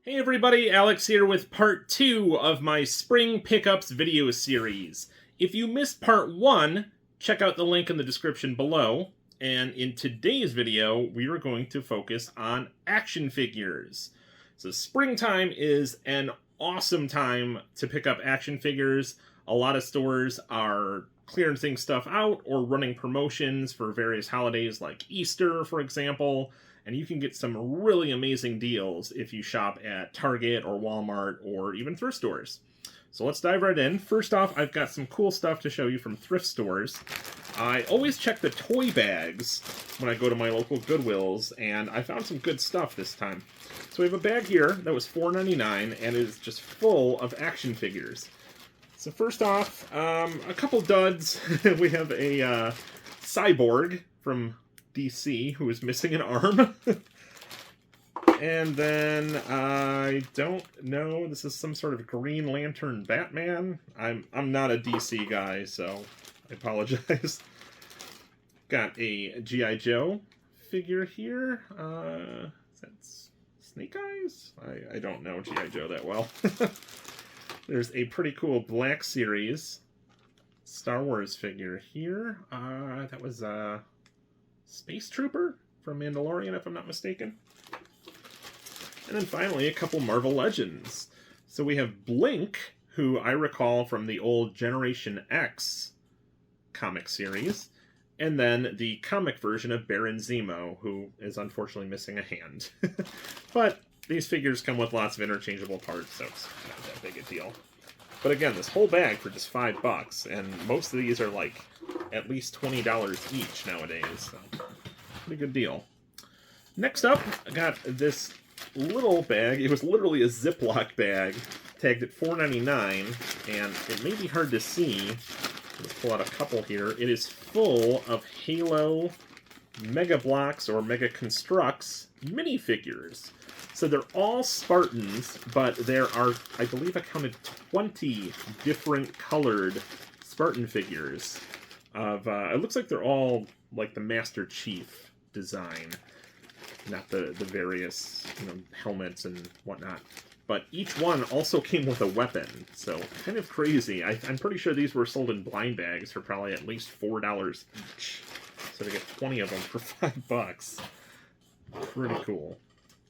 Hey everybody, Alex here with part 2 of my Spring Pickups video series. If you missed part 1, check out the link in the description below. And in today's video, we are going to focus on action figures. So springtime is an awesome time to pick up action figures. A lot of stores are clearancing stuff out or running promotions for various holidays like Easter, for example. And you can get some really amazing deals if you shop at Target or Walmart or even thrift stores. So let's dive right in. First off, I've got some cool stuff to show you from thrift stores. I always check the toy bags when I go to my local Goodwills, and I found some good stuff this time. So we have a bag here that was $4.99 and is just full of action figures. So first off, a couple duds. We have a Cyborg from DC who is missing an arm. And then I don't know, this is some sort of Green Lantern Batman. I'm not a DC guy, so I apologize. Got a G.I. Joe figure here. Is that Snake Eyes? I don't know G.I. Joe that well. There's a pretty cool Black Series Star Wars figure here. That was Space Trooper from Mandalorian, if I'm not mistaken. And then finally, a couple Marvel Legends. So we have Blink, who I recall from the old Generation X comic series, and then the comic version of Baron Zemo, who is unfortunately missing a hand. But these figures come with lots of interchangeable parts, so it's not that big a deal. But again, this whole bag for just $5, and most of these are like at least $20 each nowadays, so pretty good deal. Next up, I got this little bag. It was literally a Ziploc bag, tagged at $4.99, and it may be hard to see. Let's pull out a couple here. It is full of Halo Mega Blocks or Mega Constructs minifigures. So they're all Spartans, but there are, I believe I counted 20 different colored Spartan figures. It looks like they're all like the Master Chief design, not the various helmets and whatnot. But each one also came with a weapon, so kind of crazy. I'm pretty sure these were sold in blind bags for probably at least $4 each. So to get 20 of them for $5, pretty cool.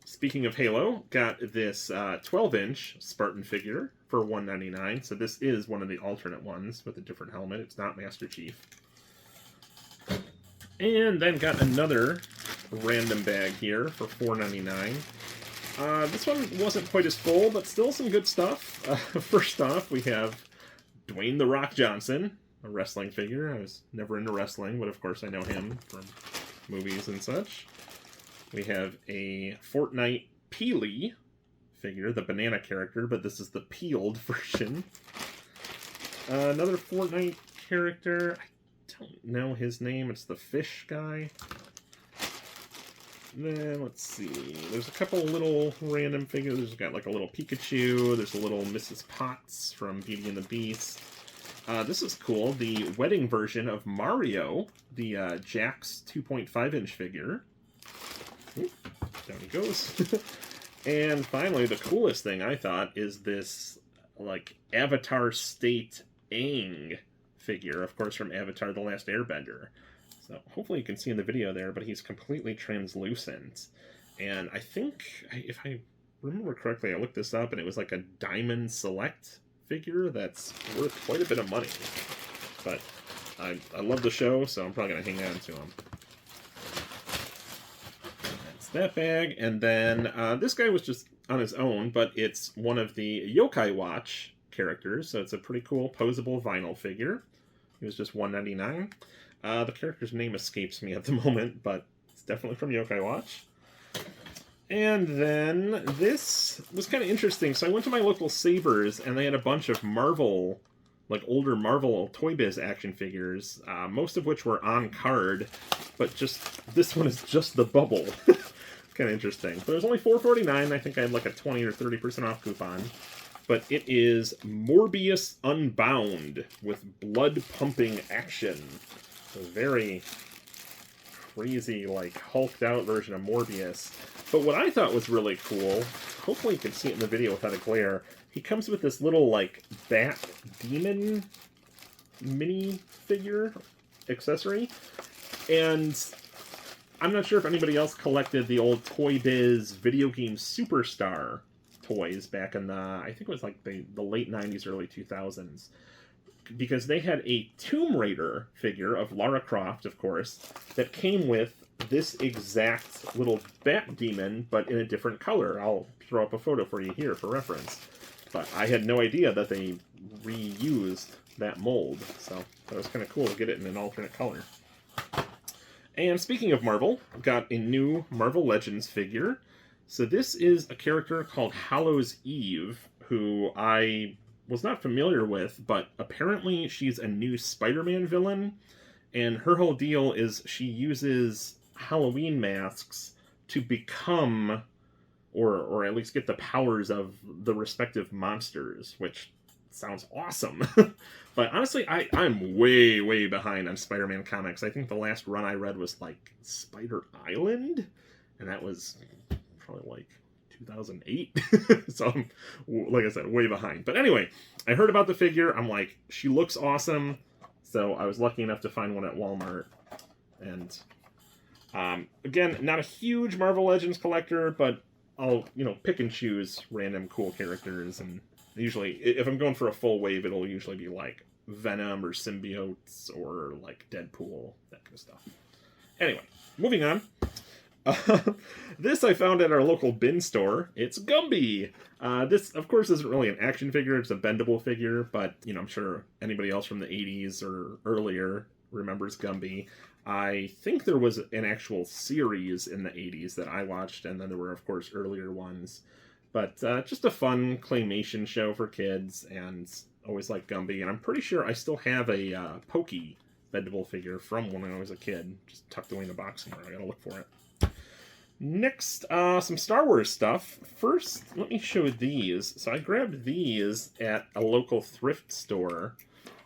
Speaking of Halo, got this 12-inch Spartan figure for $1.99. So this is one of the alternate ones with a different helmet. It's not Master Chief. And then got another random bag here for $4.99. This one wasn't quite as full, but still some good stuff. First off, we have Dwayne "The Rock" Johnson, a wrestling figure. I was never into wrestling, but of course I know him from movies and such. We have a Fortnite Peely figure, the banana character, but this is the peeled version. Another Fortnite character. I don't know his name. It's the fish guy. Then, let's see. There's a couple little random figures. There's got like a little Pikachu. There's a little Mrs. Potts from Beauty and the Beast. This is cool. The wedding version of Mario, the Jax 2.5-inch figure. Ooh, down he goes. And finally, the coolest thing I thought is this like Avatar State Aang figure, of course from Avatar: The Last Airbender. So hopefully you can see in the video there, but he's completely translucent. And I think, if I remember correctly, I looked this up and it was like a Diamond Select figure that's worth quite a bit of money. But I love the show, so I'm probably going to hang on to him. That's that bag. And then this guy was just on his own, but it's one of the Yokai Watch characters, so it's a pretty cool posable vinyl figure. It was just $1.99. The character's name escapes me at the moment, but it's definitely from Yokai Watch. And then this was kind of interesting. So I went to my local Savers, and they had a bunch of Marvel, like older Marvel Toy Biz action figures, most of which were on card, but just this one is just the bubble. Kind of interesting. But it was only $4.49. I think I had like a 20 or 30% off coupon. But it is Morbius Unbound with blood-pumping action. A very crazy, like, hulked out version of Morbius. But what I thought was really cool hopefully you can see it in the video without a glare. He comes with this little, like, bat demon mini figure accessory. And I'm not sure if anybody else collected the old Toy Biz Video Game Superstar toys back in the, I think it was like the late 90s, early 2000s. Because they had a Tomb Raider figure of Lara Croft, of course, that came with this exact little bat demon, but in a different color. I'll throw up a photo for you here for reference. But I had no idea that they reused that mold, so that was kind of cool to get it in an alternate color. And speaking of Marvel, I've got a new Marvel Legends figure. So this is a character called Hallows Eve, who I was not familiar with, but apparently she's a new Spider-Man villain, and her whole deal is she uses Halloween masks to become, or at least get the powers of the respective monsters, which sounds awesome. But honestly, I'm way, way behind on Spider-Man comics. I think the last run I read was, like, Spider Island, and that was probably, like, 2008. So I'm, like I said, way behind. But anyway, I heard about the figure. I'm like, she looks awesome. So I was lucky enough to find one at Walmart. And, again, not a huge Marvel Legends collector, but I'll, pick and choose random cool characters, and usually, if I'm going for a full wave, it'll usually be like Venom or Symbiotes or like Deadpool, that kind of stuff. Anyway, moving on. This I found at our local bin store. It's Gumby. This, of course, isn't really an action figure. It's a bendable figure, but, I'm sure anybody else from the 80s or earlier remembers Gumby. I think there was an actual series in the 80s that I watched, and then there were, of course, earlier ones. But just a fun claymation show for kids, and always like Gumby. And I'm pretty sure I still have a Pokey bendable figure from when I was a kid, just tucked away in the box somewhere. I gotta look for it. Next, some Star Wars stuff. First, let me show these. So I grabbed these at a local thrift store.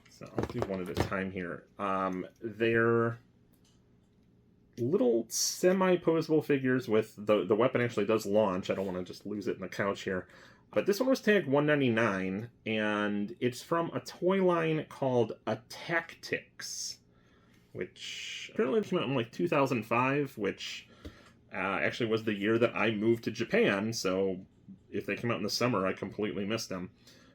So I'll do one at a time here. They're little semi-posable figures with the weapon actually does launch. I don't want to just lose it in the couch here. But this one was tagged $1.99, and it's from a toy line called Tactics, which apparently came out in like 2005, which actually was the year that I moved to Japan, so if they came out in the summer, I completely missed them.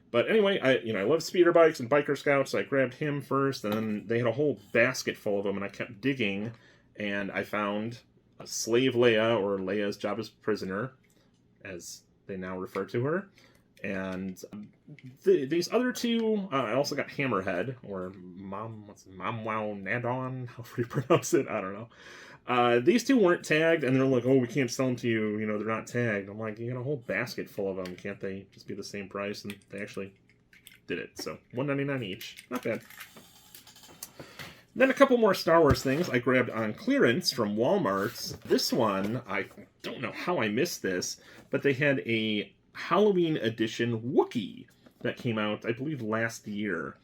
But anyway, I love speeder bikes and biker scouts, so I grabbed him first, and then they had a whole basket full of them, and I kept digging, and I found a Slave Leia, or Leia's Jabba's prisoner, as they now refer to her. And these other two, I also got Hammerhead, or Mamwao Nadon, however you pronounce it, I don't know. These two weren't tagged, and they're like, oh, we can't sell them to you, they're not tagged. I'm like, you got a whole basket full of them, can't they just be the same price? And they actually did it, so $1.99 each, not bad. Then a couple more Star Wars things I grabbed on clearance from Walmart. This one, I don't know how I missed this, but they had a Halloween edition Wookiee that came out, I believe, last year.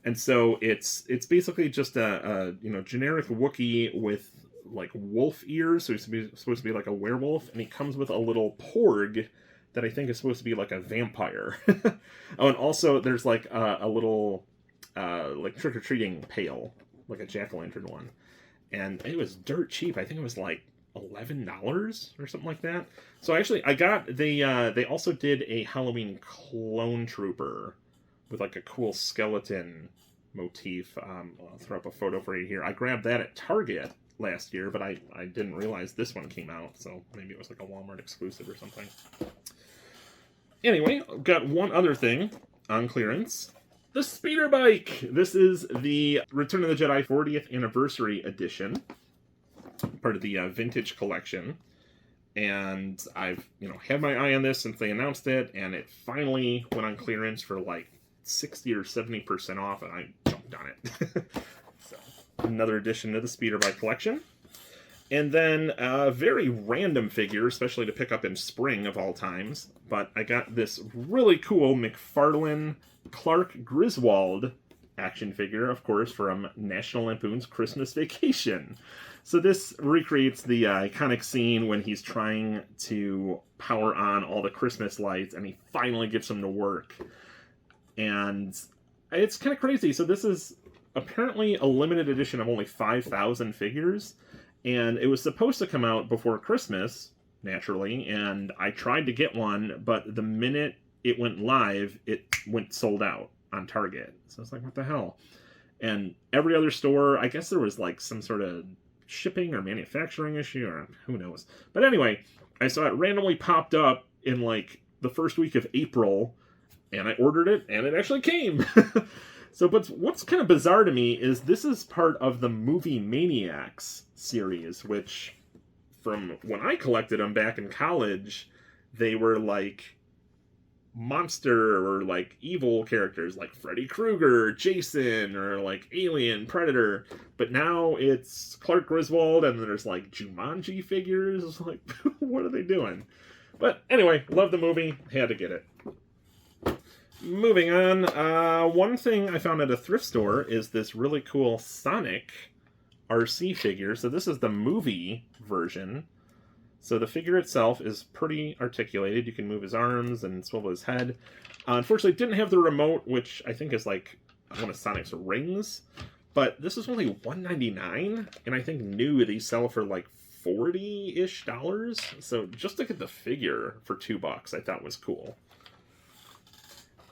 And so it's basically just a generic Wookiee with like wolf ears, so he's supposed to be like a werewolf, and he comes with a little porg that I think is supposed to be like a vampire. Oh, and also there's like a little like trick-or-treating pail, like a jack-o'-lantern one, and it was dirt cheap. I think it was like $11 or something like that. So actually, I got they also did a Halloween clone trooper with like a cool skeleton motif. I'll throw up a photo for you here. I grabbed that at Target last year, but I didn't realize this one came out, so maybe it was like a Walmart exclusive or something. Anyway, I've got one other thing on clearance. The speeder bike! This is the Return of the Jedi 40th Anniversary Edition, part of the Vintage Collection. And I've, had my eye on this since they announced it, and it finally went on clearance for like 60 or 70% off, and I jumped on it. So, another addition to the speeder bike collection. And then a very random figure, especially to pick up in spring of all times, but I got this really cool McFarlane Clark Griswold action figure, of course, from National Lampoon's Christmas Vacation. So this recreates the iconic scene when he's trying to power on all the Christmas lights, and he finally gets them to work. And it's kind of crazy. So this is apparently a limited edition of only 5,000 figures, and it was supposed to come out before Christmas, naturally, and I tried to get one, but the minute it went live, it went sold out on Target. So it's like, what the hell? And every other store, I guess there was like some sort of shipping or manufacturing issue, or who knows. But anyway, I saw it randomly popped up in like the first week of April, and I ordered it, and it actually came. So, but what's kind of bizarre to me is this is part of the Movie Maniacs series, which, from when I collected them back in college, they were like monster or like evil characters like Freddy Krueger, Jason, or like Alien, Predator. But now it's Clark Griswold, and there's like Jumanji figures. It's like, what are they doing? But anyway, love the movie, had to get it. Moving on, one thing I found at a thrift store is this really cool Sonic RC figure. So this is the movie version. So the figure itself is pretty articulated. You can move his arms and swivel his head. Unfortunately, it didn't have the remote, which I think is like one of Sonic's rings. But this is only $1.99, and I think new these sell for like $40-ish. So just to get the figure for $2, I thought was cool.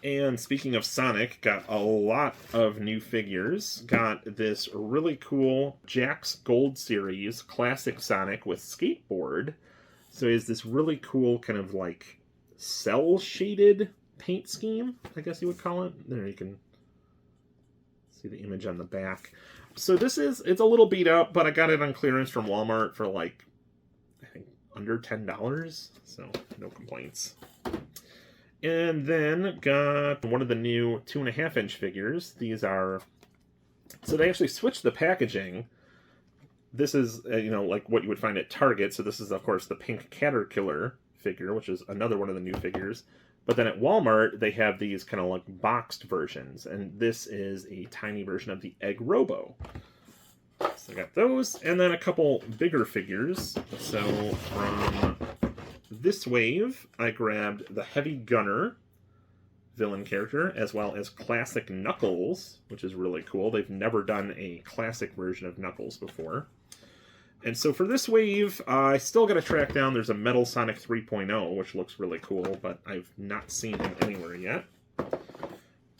And speaking of Sonic, got a lot of new figures. Got this really cool Jakks Gold Series Classic Sonic with skateboard. So he has this really cool kind of like cell-shaded paint scheme, I guess you would call it. There, you can see the image on the back. So it's a little beat up, but I got it on clearance from Walmart for like, I think, under $10. So no complaints. And then got one of the new 2.5-inch figures. These are... So they actually switched the packaging. This is, like what you would find at Target. So this is, of course, the pink Caterpillar figure, which is another one of the new figures. But then at Walmart, they have these kind of like boxed versions. And this is a tiny version of the Egg Robo. So I got those. And then a couple bigger figures. So from... this wave, I grabbed the Heavy Gunner villain character, as well as Classic Knuckles, which is really cool. They've never done a classic version of Knuckles before. And so for this wave, I still got to track down, there's a Metal Sonic 3.0, which looks really cool, but I've not seen him anywhere yet.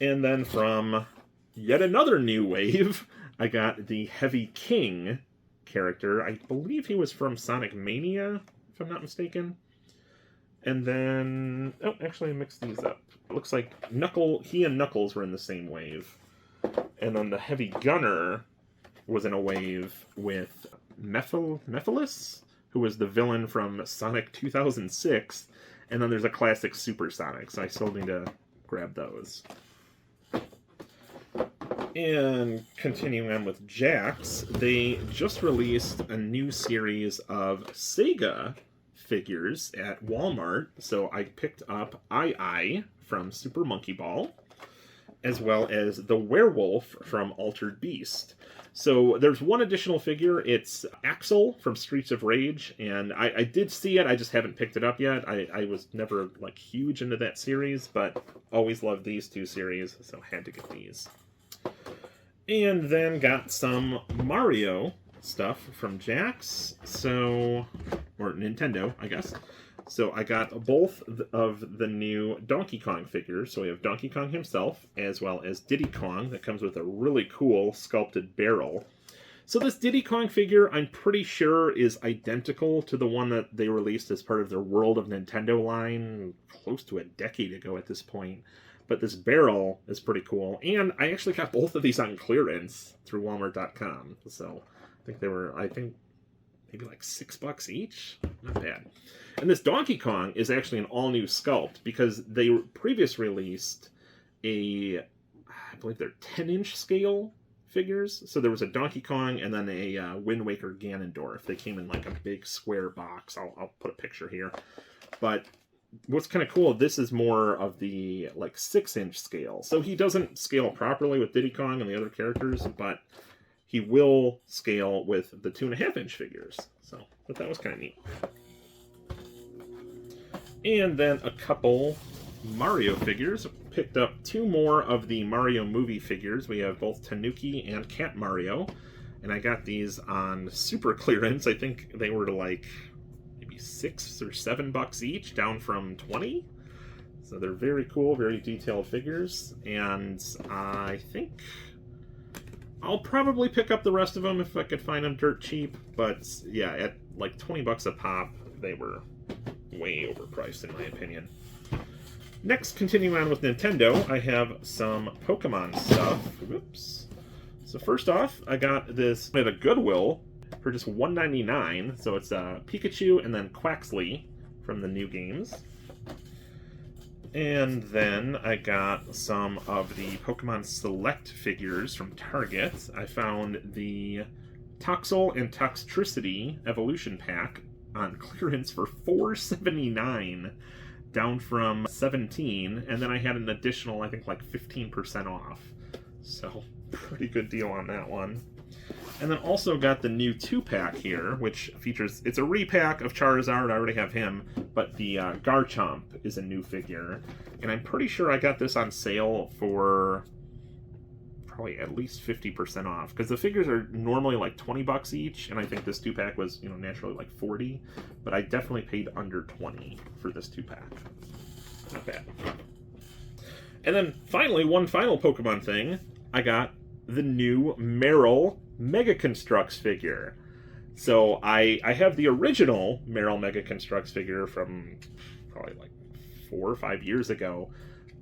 And then from yet another new wave, I got the Heavy King character. I believe he was from Sonic Mania, if I'm not mistaken. And then... oh, actually I mixed these up. It looks like he and Knuckles were in the same wave. And then the Heavy Gunner was in a wave with Mephiles, who was the villain from Sonic 2006. And then there's a classic Super Sonic, so I still need to grab those. And continuing on with Jakks, they just released a new series of Sega figures at Walmart. So I picked up I from Super Monkey Ball, as well as the Werewolf from Altered Beast. So there's one additional figure. It's Axel from Streets of Rage, and I did see it. I just haven't picked it up yet. I was never like huge into that series, but always loved these two series, so had to get these. And then got some Mario stuff from Jakks, or Nintendo, I guess. So I got both of the new Donkey Kong figures. So we have Donkey Kong himself, as well as Diddy Kong, that comes with a really cool sculpted barrel. So this Diddy Kong figure, I'm pretty sure, is identical to the one that they released as part of their World of Nintendo line close to a decade ago at this point. But this barrel is pretty cool. And I actually got both of these on clearance through Walmart.com. So I think they were, maybe like $6 each. Not bad. And this Donkey Kong is actually an all-new sculpt, because they previously released I believe they're 10-inch scale figures. So there was a Donkey Kong and then a Wind Waker Ganondorf. They came in like a big square box. I'll put a picture here. But what's kind of cool, this is more of the like 6-inch scale. So he doesn't scale properly with Diddy Kong and the other characters, but he will scale with the 2.5-inch figures. So, but that was kind of neat. And then a couple Mario figures. Picked up 2 more of the Mario movie figures. We have both Tanuki and Cat Mario. And I got these on super clearance. I think they were like maybe $6 or $7 each, down from 20. So they're very cool, very detailed figures. And I think I'll probably pick up the rest of them if I could find them dirt cheap. But yeah, at like $20 a pop, they were way overpriced in my opinion. Next, continuing on with Nintendo, I have some Pokemon stuff. Whoops. So first off, I got this at a Goodwill for just $1.99. So it's Pikachu and then Quaxley from the new games. And then I got some of the Pokemon Select figures from Target. I found the Toxel and Toxtricity Evolution Pack on clearance for $4.79, down from $17, and then I had an additional, I think, like 15% off. So, pretty good deal on that one. And then also got the new 2-pack here, which features, it's a repack of Charizard, I already have him, but the Garchomp is a new figure. And I'm pretty sure I got this on sale for probably at least 50% off, because the figures are normally like $20 each, and I think this 2-pack was, you know, naturally like 40, but I definitely paid under 20 for this 2-pack. Not bad. And then finally, one final Pokemon thing, I got the new Meryl Mega Construx figure. So I have the original Meryl Mega Construx figure from probably like 4 or 5 years ago,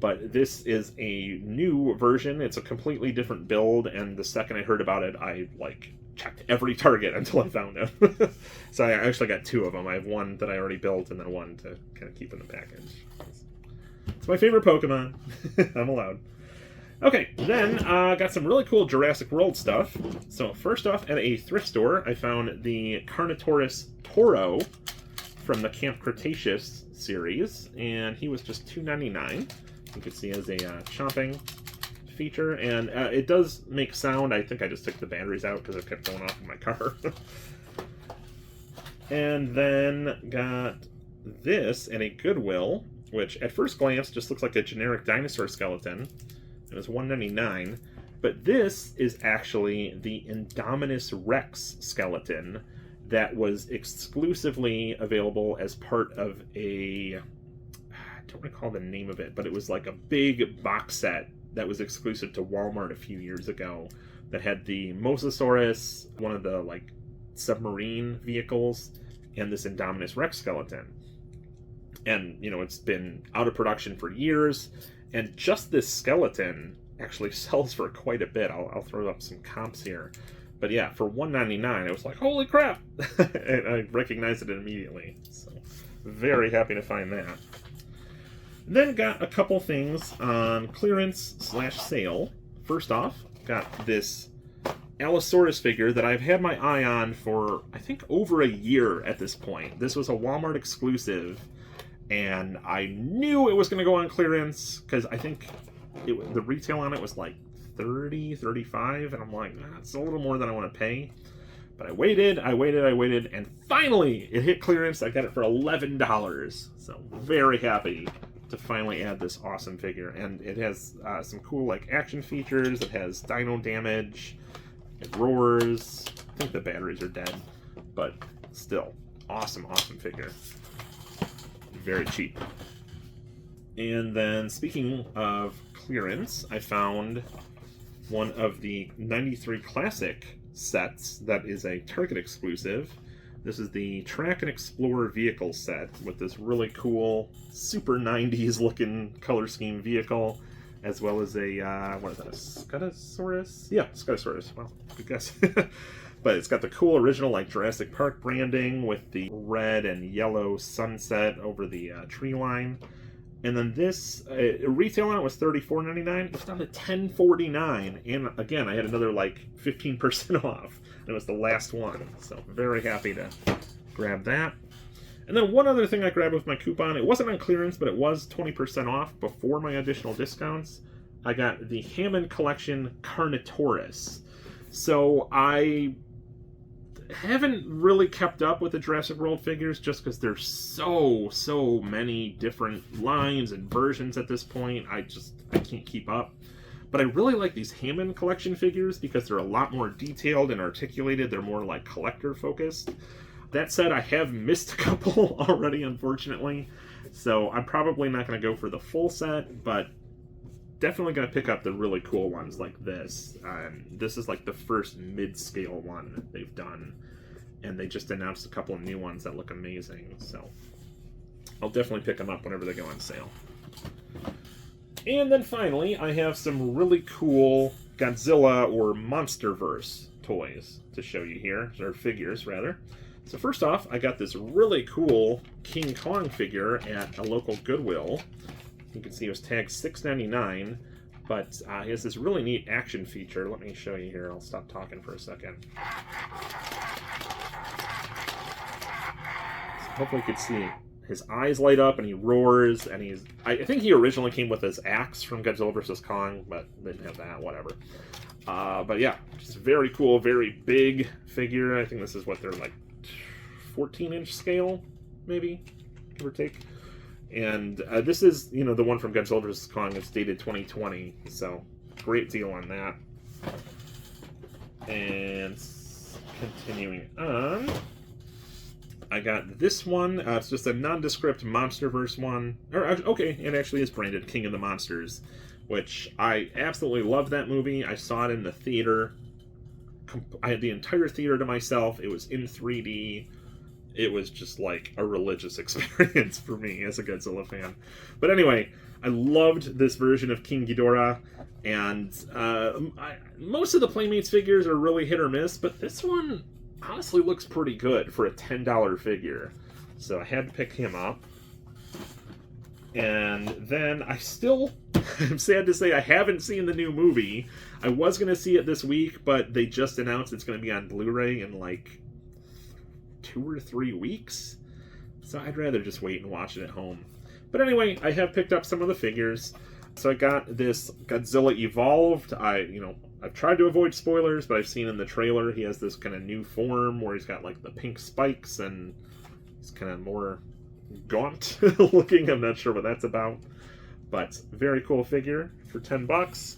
but this is a new version. It's a completely different build, and the second I heard about it, I like checked every Target until I found him. So I actually got 2 of them. I have one that I already built, and then one to kind of keep in the package. It's my favorite Pokemon. I'm allowed. Okay, then got some really cool Jurassic World stuff. So first off, at a thrift store, I found the Carnotaurus Toro from the Camp Cretaceous series, and he was just $2.99. You can see as a chomping feature, and it does make sound. I think I just took the batteries out because it kept going off in my car. And then got this at a Goodwill, which at first glance just looks like a generic dinosaur skeleton. It was $1.99, but this is actually the Indominus Rex skeleton that was exclusively available as part of a, I don't recall the name of it, but it was like a big box set that was exclusive to Walmart a few years ago that had the Mosasaurus, one of the like submarine vehicles, and this Indominus Rex skeleton. And, you know, it's been out of production for years, and just this skeleton actually sells for quite a bit. I'll throw up some comps here. But yeah, for $1.99, I was like, holy crap! And I recognized it immediately. So, very happy to find that. Then got a couple things on clearance/sale. First off, got this Allosaurus figure that I've had my eye on for, I think, over a year at this point. This was a Walmart exclusive, and I knew it was going to go on clearance, because I think the retail on it was like $30, $35, and I'm like, it's a little more than I want to pay. But I waited, and finally it hit clearance. I got it for $11. So very happy to finally add this awesome figure. And it has some cool like action features. It has dino damage. It roars. I think the batteries are dead, but still, awesome figure. Very cheap. And then speaking of clearance, I found one of the 93 Classic sets that is a Target exclusive. This is the Track and Explore vehicle set with this really cool, super 90s looking color scheme vehicle, as well as a, what is that, a Scutosaurus? Yeah, Scutosaurus. Well, good guess. But it's got the cool original like Jurassic Park branding with the red and yellow sunset over the tree line. And then this, retail on it was $34.99. It's down to $10.49. And again, I had another like 15% off. And it was the last one. So very happy to grab that. And then one other thing I grabbed with my coupon. It wasn't on clearance, but it was 20% off before my additional discounts. I got the Hammond Collection Carnotaurus. So I haven't really kept up with the Jurassic World figures just because there's so many different lines and versions at this point. I can't keep up. But I really like these Hammond collection figures because they're a lot more detailed and articulated. They're more like collector focused. That said, I have missed a couple already, unfortunately. So I'm probably not going to go for the full set, but definitely going to pick up the really cool ones like this. This is like the first mid-scale one that they've done. And they just announced a couple of new ones that look amazing. So I'll definitely pick them up whenever they go on sale. And then finally, I have some really cool Godzilla or Monsterverse toys to show you here, or figures rather. So first off, I got this really cool King Kong figure at a local Goodwill. You can see it was tagged $6.99, but he has this really neat action feature. Let me show you here. I'll stop talking for a second. So hopefully you can see his eyes light up and he roars, and I think he originally came with his axe from Godzilla vs. Kong, but they didn't have that, whatever. But yeah, just very cool, very big figure. I think this is what they're like 14-inch scale, maybe, give or take. And this is, the one from Godzilla vs. Kong. It's dated 2020, so great deal on that. And continuing on, I got this one. It's just a nondescript Monsterverse one. Okay, it actually is branded King of the Monsters, which I absolutely love that movie. I saw it in the theater. I had the entire theater to myself. It was in 3D. It was just like a religious experience for me as a Godzilla fan. But anyway, I loved this version of King Ghidorah, and most of the Playmates figures are really hit or miss, but this one honestly looks pretty good for a $10 figure. So I had to pick him up. And then I'm sad to say I haven't seen the new movie. I was going to see it this week, but they just announced it's going to be on Blu-ray in like 2 or 3 weeks. So I'd rather just wait and watch it at home. But anyway, I have picked up some of the figures. So I got this Godzilla Evolved. I've tried to avoid spoilers, but I've seen in the trailer he has this kind of new form where he's got like the pink spikes and he's kind of more gaunt looking. I'm not sure what that's about, but very cool figure for $10.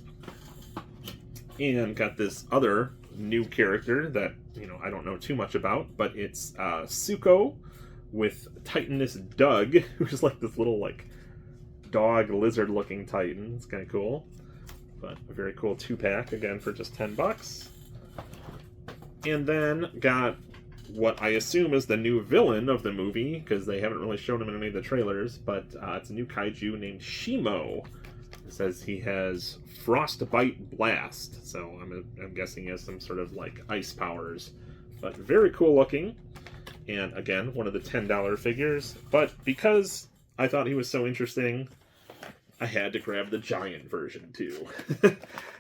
And got this other new character that I don't know too much about, but it's Suko with Titanus Doug, who's like this little like dog lizard looking Titan. It's kind of cool. But a very cool 2-pack, again, for just $10. And then got what I assume is the new villain of the movie, because they haven't really shown him in any of the trailers, but it's a new kaiju named Shimo. It says he has Frostbite Blast, so I'm guessing he has some sort of, like, ice powers. But very cool looking, and again, one of the $10 figures. But because I thought he was so interesting, I had to grab the giant version, too.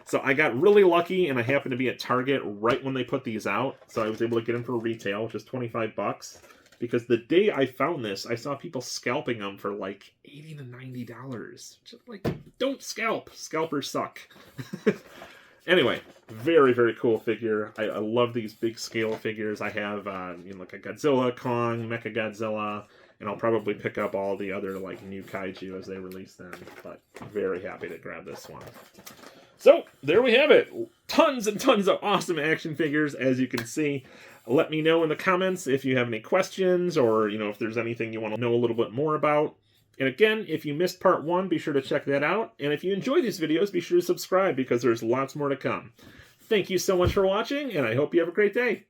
So I got really lucky, and I happened to be at Target right when they put these out. So I was able to get them for retail, which is $25. Because the day I found this, I saw people scalping them for like $80 to $90. Just like, don't scalp. Scalpers suck. Anyway, very, very cool figure. I love these big scale figures. I have like a Godzilla, Kong, Mechagodzilla, and I'll probably pick up all the other like new kaiju as they release them. But very happy to grab this one. So there we have it. Tons and tons of awesome action figures, as you can see. Let me know in the comments if you have any questions, or if there's anything you want to know a little bit more about. And again, if you missed part 1, be sure to check that out. And if you enjoy these videos, be sure to subscribe, because there's lots more to come. Thank you so much for watching, and I hope you have a great day.